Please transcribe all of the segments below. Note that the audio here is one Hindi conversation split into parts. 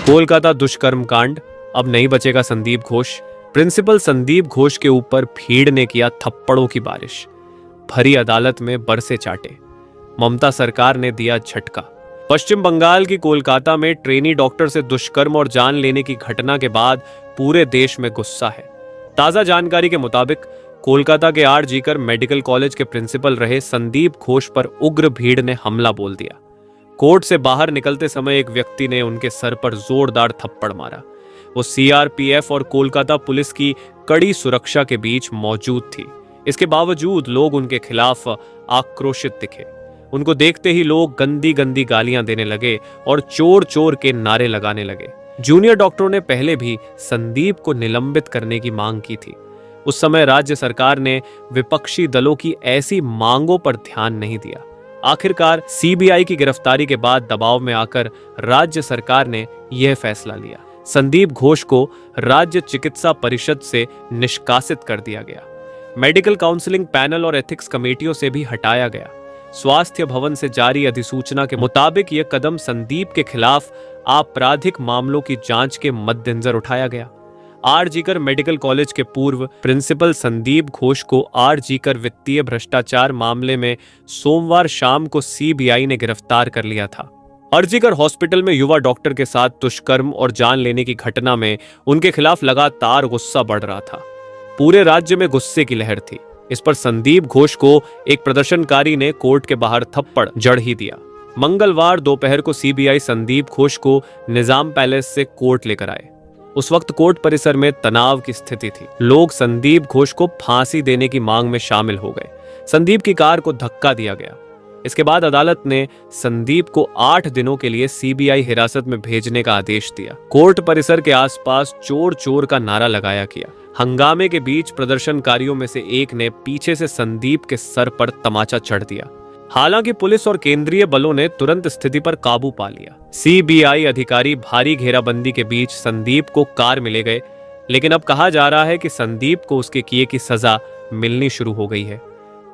कोलकाता दुष्कर्म कांड, अब नहीं बचेगा संदीप घोष। प्रिंसिपल संदीप घोष के ऊपर भीड़ ने किया थप्पड़ों की बारिश, भरी अदालत में बरसे चाटे, ममता सरकार ने दिया झटका। पश्चिम बंगाल की कोलकाता में ट्रेनी डॉक्टर से दुष्कर्म और जान लेने की घटना के बाद पूरे देश में गुस्सा है। ताजा जानकारी के मुताबिक कोलकाता के आर.जी.कर मेडिकल कॉलेज के प्रिंसिपल रहे संदीप घोष पर उग्र भीड़ ने हमला बोल दिया। कोर्ट से बाहर निकलते समय एक व्यक्ति ने उनके सर पर जोरदार थप्पड़ मारा। वो सीआरपीएफ और कोलकाता पुलिस की कड़ी सुरक्षा के बीच मौजूद थी। इसके बावजूद लोग उनके खिलाफ आक्रोशित दिखे। उनको देखते ही लोग गंदी गंदी गालियां देने लगे और चोर चोर के नारे लगाने लगे। जूनियर डॉक्टरों ने पहले भी संदीप को निलंबित करने की मांग की थी। उस समय राज्य सरकार ने विपक्षी दलों की ऐसी मांगों पर ध्यान नहीं दिया। आखिरकार सीबीआई की गिरफ्तारी के बाद दबाव में आकर राज्य सरकार ने यह फैसला लिया। संदीप घोष को राज्य चिकित्सा परिषद से निष्कासित कर दिया गया। मेडिकल काउंसलिंग पैनल और एथिक्स कमेटियों से भी हटाया गया। स्वास्थ्य भवन से जारी अधिसूचना के मुताबिक यह कदम संदीप के खिलाफ आपराधिक मामलों की जांच के मद्देनजर उठाया गया। आर.जी.कर मेडिकल कॉलेज के पूर्व प्रिंसिपल संदीप घोष को आर.जी.कर वित्तीय भ्रष्टाचार मामले में सोमवार शाम को सीबीआई ने गिरफ्तार कर लिया था। आर.जी.कर हॉस्पिटल में युवा डॉक्टर के साथ दुष्कर्म और जान लेने की घटना में उनके खिलाफ लगातार गुस्सा बढ़ रहा था। पूरे राज्य में गुस्से की लहर थी। इस पर संदीप घोष को एक प्रदर्शनकारी ने कोर्ट के बाहर थप्पड़ जड़ ही दिया। मंगलवार दोपहर को सीबीआई संदीप घोष को निजाम पैलेस से कोर्ट लेकर आए। उस वक्त कोर्ट परिसर में तनाव की स्थिति थी। लोग संदीप घोष को फांसी देने की मांग में शामिल हो गए। संदीप की कार को धक्का दिया गया। इसके बाद अदालत ने संदीप को 8 दिनों के लिए सीबीआई हिरासत में भेजने का आदेश दिया। कोर्ट परिसर के आसपास चोर चोर का नारा लगाया गया। हंगामे के बीच प्रदर्शनकारियों में से एक ने पीछे से संदीप के सर पर तमाचा चढ़ दिया। हालांकि पुलिस और केंद्रीय बलों ने तुरंत स्थिति पर काबू पा लिया। सीबीआई अधिकारी भारी घेराबंदी के बीच संदीप को कार में ले गए, लेकिन अब कहा जा रहा है कि संदीप को उसके किए की सजा मिलनी शुरू हो गई है।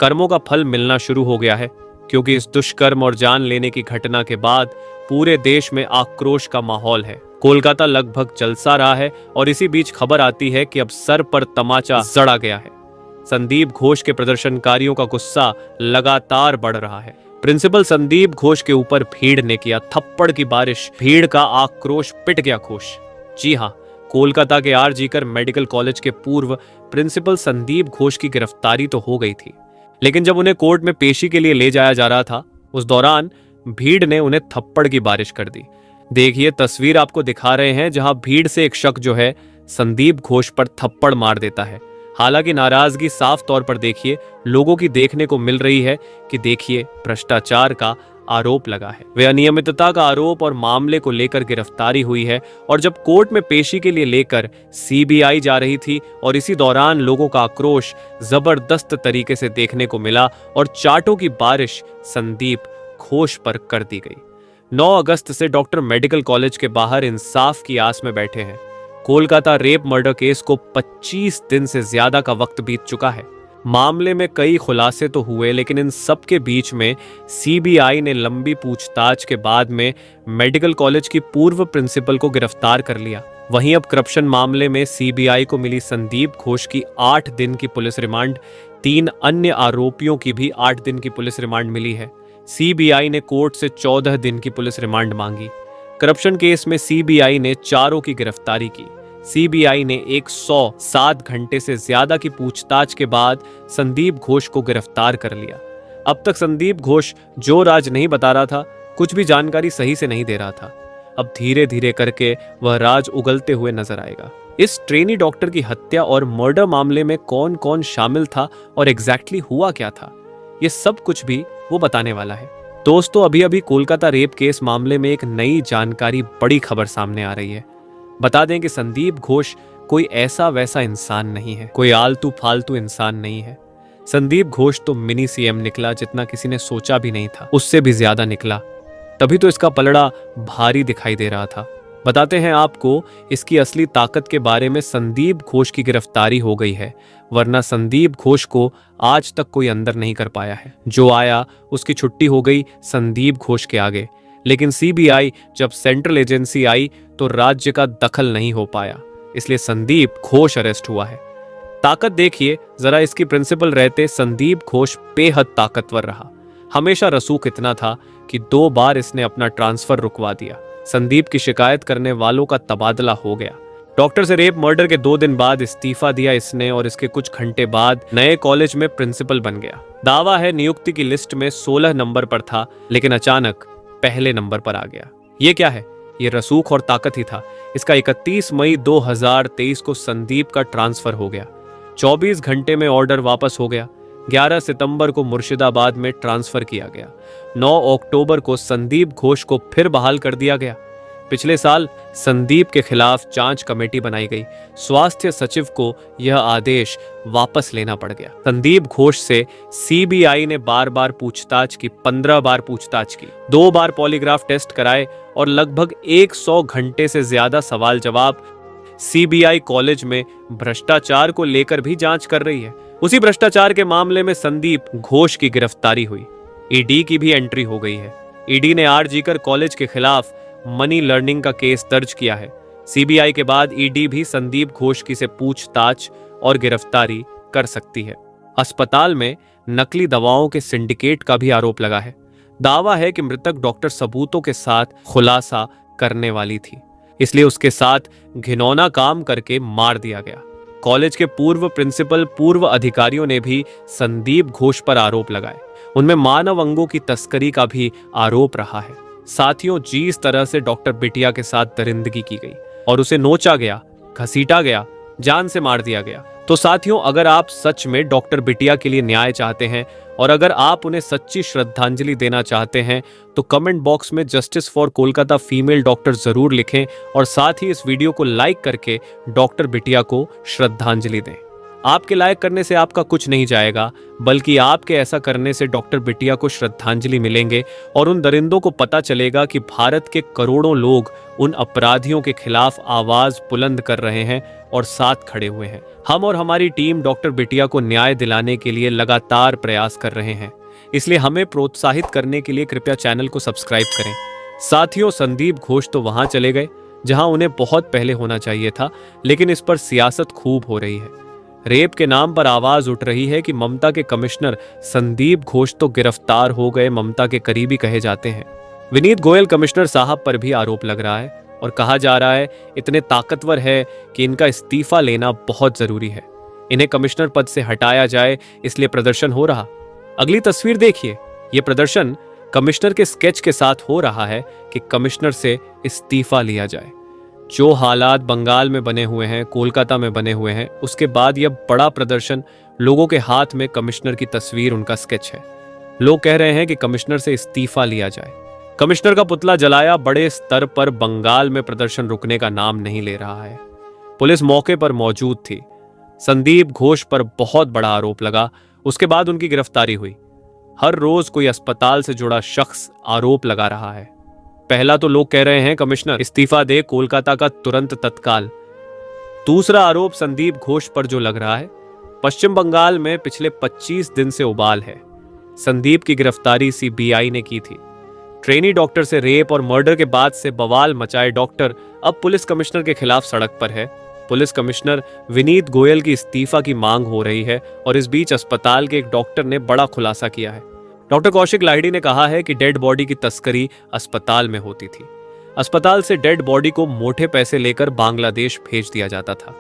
कर्मों का फल मिलना शुरू हो गया है, क्योंकि इस दुष्कर्म और जान लेने की घटना के बाद पूरे देश में आक्रोश का माहौल है। कोलकाता लगभग जलसा रहा है और इसी बीच खबर आती है कि अब सर पर तमाचा जड़ा गया है। संदीप घोष के प्रदर्शनकारियों का गुस्सा लगातार बढ़ रहा है। प्रिंसिपल संदीप घोष के ऊपर भीड़ ने किया थप्पड़ की बारिश, भीड़ का आक्रोश पिट गया खोश। जी हां, कोलकाता के आर.जी.कर मेडिकल कॉलेज के पूर्व प्रिंसिपल संदीप घोष की गिरफ्तारी तो हो गई थी, लेकिन जब उन्हें कोर्ट में पेशी के लिए ले जाया जा रहा था, उस दौरान भीड़ ने उन्हें थप्पड़ की बारिश कर दी। देखिए, तस्वीर आपको दिखा रहे हैं जहां भीड़ से एक शख्स जो है संदीप घोष पर थप्पड़ मार देता है। हालांकि नाराजगी साफ तौर पर देखिए लोगों की देखने को मिल रही है कि देखिए भ्रष्टाचार का आरोप लगा है, वे अनियमितता का आरोप और मामले को लेकर गिरफ्तारी हुई है। और जब कोर्ट में पेशी के लिए लेकर सीबीआई जा रही थी और इसी दौरान लोगों का आक्रोश जबरदस्त तरीके से देखने को मिला और चाटों की बारिश संदीप घोष पर कर दी गई। 9 अगस्त से डॉक्टर मेडिकल कॉलेज के बाहर इंसाफ की आस में बैठे हैं। कोलकाता रेप मर्डर केस को 25 दिन से ज्यादा का वक्त बीत चुका है। मामले में कई खुलासे तो हुए, लेकिन इन सब के बीच में सीबीआई ने लंबी पूछताछ के बाद में मेडिकल कॉलेज की पूर्व प्रिंसिपल को गिरफ्तार कर लिया। वहीं अब करप्शन मामले में सीबीआई को मिली संदीप घोष की 8 दिन की पुलिस रिमांड, 3 अन्य आरोपियों की भी 8 दिन की पुलिस रिमांड मिली है। सीबीआई ने कोर्ट से 14 दिन की पुलिस रिमांड मांगी। करप्शन केस में सीबीआई ने चारों की गिरफ्तारी की। सीबीआई ने 107 घंटे से ज्यादा की पूछताछ के बाद संदीप घोष को गिरफ्तार कर लिया। अब तक संदीप घोष जो राज नहीं बता रहा था, कुछ भी जानकारी सही से नहीं दे रहा था, अब धीरे धीरे करके वह राज उगलते हुए नजर आएगा। इस ट्रेनी डॉक्टर की हत्या और मर्डर मामले में कौन कौन शामिल था और एग्जैक्टली हुआ क्या था, ये सब कुछ भी वो बताने वाला है। दोस्तों, अभी अभी कोलकाता रेप केस मामले में एक नई जानकारी, बड़ी खबर सामने आ रही है। बता दें कि संदीप घोष कोई ऐसा वैसा इंसान नहीं है, कोई आलतू फालतू इंसान नहीं है। संदीप घोष तो मिनी सीएम निकला, जितना किसी ने सोचा भी नहीं था, उससे भी ज्यादा निकला। तभी तो इसका पलड़ा भारी दिखाई दे रहा था। बताते हैं आपको इसकी असली ताकत के बारे में। संदीप घोष की गिरफ्तारी हो गई है, वरना संदीप घोष को आज तक कोई अंदर नहीं कर पाया है। जो आया उसकी छुट्टी हो गई संदीप घोष के आगे। लेकिन सीबीआई जब सेंट्रल एजेंसी आई तो राज्य का दखल नहीं हो पाया, इसलिए संदीप घोष अरेस्ट हुआ है। ताकत देखिए जरा, इसकी प्रिंसिपल रहते संदीप घोष बेहद ताकतवर रहा। हमेशा रसूख इतना था कि 2 बार इसने अपना ट्रांसफर रुकवा दिया। संदीप की शिकायत करने वालों का तबादला हो गया। डॉक्टर से रेप मर्डर के 2 दिन बाद इस्तीफा दिया इसने और इसके कुछ घंटे बाद नए कॉलेज में प्रिंसिपल बन गया। दावा है नियुक्ति की लिस्ट में 16 नंबर पर था, लेकिन अचानक पहले नंबर पर आ गया। ये क्या है? ये रसूख और ताकत ही था। इसका 31 मई 2023 को संदीप का ट्रांसफर हो गया। 24 घंटे में ऑर्डर वापस हो गया। 11 सितंबर को मुर्शिदाबाद में ट्रांसफर किया गया। 9 अक्टूबर को संदीप घोष को फिर बहाल कर दिया गया। पिछले साल संदीप के खिलाफ जांच कमेटी बनाई गई। स्वास्थ्य सचिव को यह आदेश वापस लेना पड़ गया। संदीप घोष से सीबीआई ने बार बार पूछताछ की, 15 बार पूछताछ की, 2 बार पॉलीग्राफ टेस्ट कराए और लगभग 100 घंटे से ज्यादा सवाल जवाब। सीबीआई कॉलेज में भ्रष्टाचार को लेकर भी जांच कर रही है। उसी भ्रष्टाचार के मामले में संदीप घोष की गिरफ्तारी हुई। ईडी की भी एंट्री हो गई है। ईडी ने आरजीकर कॉलेज के खिलाफ मनी लर्निंग का केस दर्ज किया है। सीबीआई के बाद ईडी भी संदीप घोष की से पूछताछ और गिरफ्तारी कर सकती है। अस्पताल में नकली दवाओं के सिंडिकेट का भी आरोप लगा है। दावा है कि मृतक डॉक्टर सबूतों के साथ खुलासा करने वाली थी, इसलिए उसके साथ घिनौना काम करके मार दिया गया। कॉलेज के पूर्व प्रिंसिपल, पूर्व अधिकारियों ने भी संदीप घोष पर आरोप लगाए। उनमें मानव अंगों की तस्करी का भी आरोप रहा है। साथियों, जिस तरह से डॉक्टर बिटिया के साथ दरिंदगी की गई और उसे नोचा गया, घसीटा गया, जान से मार दिया गया, तो साथियों, अगर आप सच में डॉक्टर बिटिया के लिए न्याय चाहते हैं और अगर आप उन्हें सच्ची श्रद्धांजलि देना चाहते हैं तो कमेंट बॉक्स में justice for Kolkata female doctor जरूर लिखें और साथ ही इस वीडियो को लाइक करके डॉक्टर बिटिया को श्रद्धांजलि दें। आपके लाइक करने से आपका कुछ नहीं जाएगा, बल्कि आपके ऐसा करने से डॉक्टर बिटिया को श्रद्धांजलि मिलेंगे और उन दरिंदों को पता चलेगा कि भारत के करोड़ों लोग उन अपराधियों के खिलाफ आवाज बुलंद कर रहे हैं और साथ खड़े हुए हैं। हम और हमारी टीम डॉक्टर बिटिया को न्याय दिलाने के लिए लगातार प्रयास कर रहे हैं, इसलिए हमें प्रोत्साहित करने के लिए कृपया चैनल को सब्सक्राइब करें। साथियों, संदीप घोष तो वहां चले गए जहां उन्हें बहुत पहले होना चाहिए था, लेकिन इस पर सियासत खूब हो रही है। रेप के नाम पर आवाज उठ रही है कि ममता के कमिश्नर संदीप घोष तो गिरफ्तार हो गए, ममता के करीबी कहे जाते हैं। विनीत गोयल कमिश्नर साहब पर भी आरोप लग रहा है और कहा जा रहा है इतने ताकतवर है कि इनका इस्तीफा लेना बहुत जरूरी है। इन्हें कमिश्नर पद से हटाया जाए, इसलिए प्रदर्शन हो रहा। अगली तस्वीर देखिए, ये प्रदर्शन कमिश्नर के स्केच के साथ हो रहा है कि कमिश्नर से इस्तीफा लिया जाए। जो हालात बंगाल में बने हुए हैं, कोलकाता में बने हुए हैं, उसके बाद यह बड़ा प्रदर्शन, लोगों के हाथ में कमिश्नर की तस्वीर, उनका स्केच है। लोग कह रहे हैं कि कमिश्नर से इस्तीफा लिया जाए। कमिश्नर का पुतला जलाया, बड़े स्तर पर बंगाल में प्रदर्शन रुकने का नाम नहीं ले रहा है। पुलिस मौके पर मौजूद थी। संदीप घोष पर बहुत बड़ा आरोप लगा, उसके बाद उनकी गिरफ्तारी हुई। हर रोज कोई अस्पताल से जुड़ा शख्स आरोप लगा रहा है। पहला तो लोग कह रहे हैं कमिश्नर इस्तीफा दे, कोलकाता का तुरंत तत्काल। दूसरा आरोप संदीप घोष पर जो लग रहा है, पश्चिम बंगाल में पिछले 25 दिन से उबाल है। संदीप की गिरफ्तारी सीबीआई ने की थी। ट्रेनी डॉक्टर से रेप और मर्डर के बाद से बवाल मचाए डॉक्टर अब पुलिस कमिश्नर के खिलाफ सड़क पर है। पुलिस कमिश्नर विनीत गोयल की इस्तीफा की मांग हो रही है और इस बीच अस्पताल के एक डॉक्टर ने बड़ा खुलासा किया है। डॉक्टर कौशिक लाहिड़ी ने कहा है कि डेड बॉडी की तस्करी अस्पताल में होती थी। अस्पताल से डेड बॉडी को मोटे पैसे लेकर बांग्लादेश भेज दिया जाता था।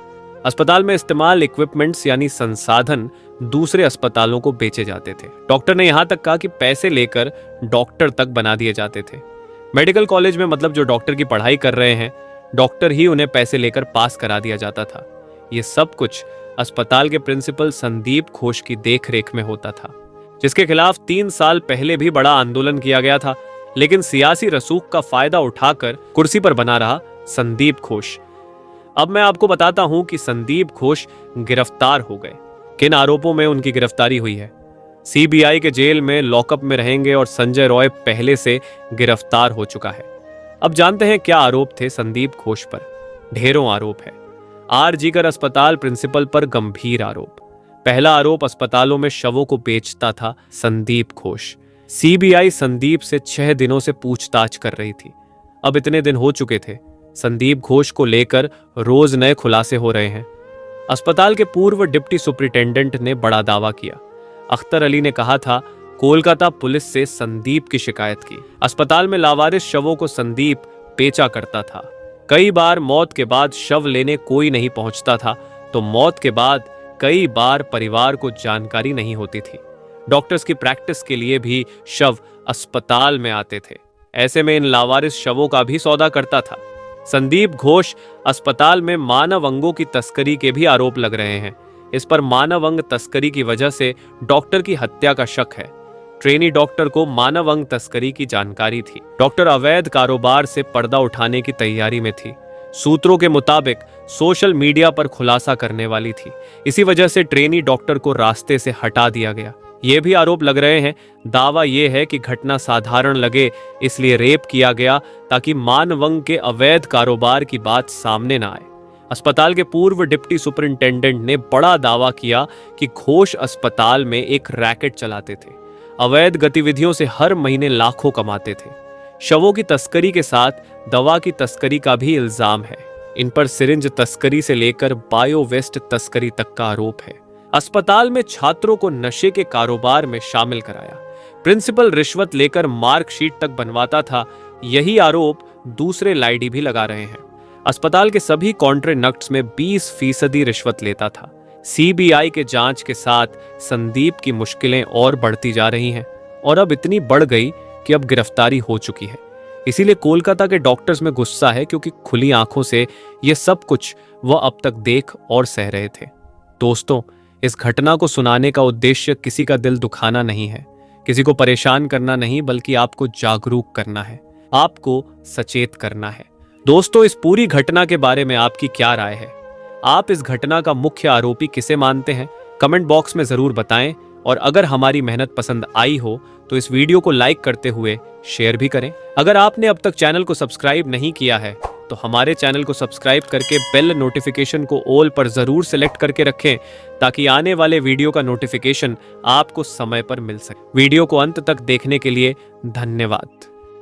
अस्पताल में इस्तेमाल इक्विपमेंट्स यानी संसाधन दूसरे अस्पतालों को बेचे जाते थे। डॉक्टर ने यहां तक कहा कि पैसे लेकर डॉक्टर तक बना दिए जाते थे। मेडिकल कॉलेज में मतलब जो डॉक्टर की पढ़ाई कर रहे हैं, डॉक्टर ही उन्हें पैसे लेकर पास करा दिया जाता था। ये सब कुछ अस्पताल के प्रिंसिपल संदीप घोष की देखरेख में होता था, जिसके खिलाफ 3 साल पहले भी बड़ा आंदोलन किया गया था, लेकिन सियासी रसूख का फायदा उठाकर कुर्सी पर बना रहा संदीप घोष। अब मैं आपको बताता हूं कि संदीप घोष गिरफ्तार हो गए। किन आरोपों में उनकी गिरफ्तारी हुई है। सीबीआई के जेल में लॉकअप में रहेंगे और संजय रॉय पहले से गिरफ्तार हो चुका है। अब जानते हैं क्या आरोप थे संदीप घोष पर। ढेरों आरोप है। आरजीकर अस्पताल प्रिंसिपल पर गंभीर आरोप। पहला आरोप, अस्पतालों में शवों को बेचता था संदीप घोष। सीबीआई संदीप से 6 दिनों से पूछताछ कर रही थी। अब इतने दिन हो चुके थे, संदीप घोष को लेकर रोज नए खुलासे हो रहे हैं। अस्पताल के पूर्व डिप्टी सुपरिटेंडेंट ने बड़ा दावा किया। अख्तर अली ने कहा था कोलकाता पुलिस से संदीप की शिकायत की। अस्पताल में लावारिस शवों को संदीप पेचा करता था। कई बार मौत के बाद शव लेने कोई नहीं पहुंचता था, तो मौत के बाद कई बार परिवार को जानकारी नहीं होती थी। डॉक्टर्स की प्रैक्टिस के लिए भी शव अस्पताल में आते थे। ऐसे में इन लावारिस शवों का भी सौदा करता था। संदीप घोष अस्पताल में मानव अंगों की तस्करी के भी आरोप लग रहे हैं। इस पर मानव अंग तस्करी की वजह से डॉक्टर की हत्या का शक है। ट्रेनी डॉक्टर को मानव अंग तस्करी की जानकारी थी। डॉक्टर अवैध कारोबार से पर्दा उठाने की तैयारी में थी। सूत्रों के मुताबिक सोशल मीडिया पर खुलासा करने वाली थी। इसी वजह से ट्रेनी डॉक्टर को रास्ते से हटा दिया गया। ये भी आरोप लग रहे हैं। दावा यह है कि घटना साधारण लगे इसलिए रेप किया गया, ताकि मानवंग के अवैध कारोबार की बात सामने न आए। अस्पताल के पूर्व डिप्टी सुपरिंटेंडेंट ने बड़ा दावा किया कि घोष अस्पताल में एक रैकेट चलाते थे। अवैध गतिविधियों से हर महीने लाखों कमाते थे। शवों की तस्करी के साथ दवा की तस्करी का भी इल्जाम है। इन पर सिरिंज तस्करी से लेकर बायो वेस्ट तस्करी तक का आरोप है। अस्पताल में छात्रों को नशे के कारोबार में शामिल कराया। प्रिंसिपल रिश्वत लेकर मार्कशीट तक बनवाता था। यही आरोप दूसरे लाइडी भी लगा रहे हैं। अस्पताल के सभी कॉन्ट्रैक्ट्स में 20% रिश्वत लेता था। सीबीआई के जांच के साथ संदीप की मुश्किलें और बढ़ती जा रही हैं और अब इतनी बढ़ गई कि अब गिरफ्तारी हो चुकी है। इसीलिए कोलकाता के डॉक्टर्स में गुस्सा है, क्योंकि खुली आंखों से ये सब कुछ वह अब तक देख और सह रहे थे। दोस्तों, इस घटना को सुनाने का उद्देश्य किसी का दिल दुखाना नहीं है, किसी को परेशान करना नहीं, बल्कि आपको जागरूक करना है, आपको सचेत करना है। दोस्तों, इस पूरी घटना के बारे में आपकी क्या राय है? आप इस घटना का मुख्य आरोपी किसे मानते हैं? कमेंट बॉक्स में जरूर बताएं। और अगर हमारी मेहनत पसंद आई हो तो इस वीडियो को लाइक करते हुए शेयर भी करें। अगर आपने अब तक चैनल को सब्सक्राइब नहीं किया है तो हमारे चैनल को सब्सक्राइब करके बेल नोटिफिकेशन को ऑल पर जरूर सेलेक्ट करके रखें, ताकि आने वाले वीडियो का नोटिफिकेशन आपको समय पर मिल सके। वीडियो को अंत तक देखने के लिए धन्यवाद।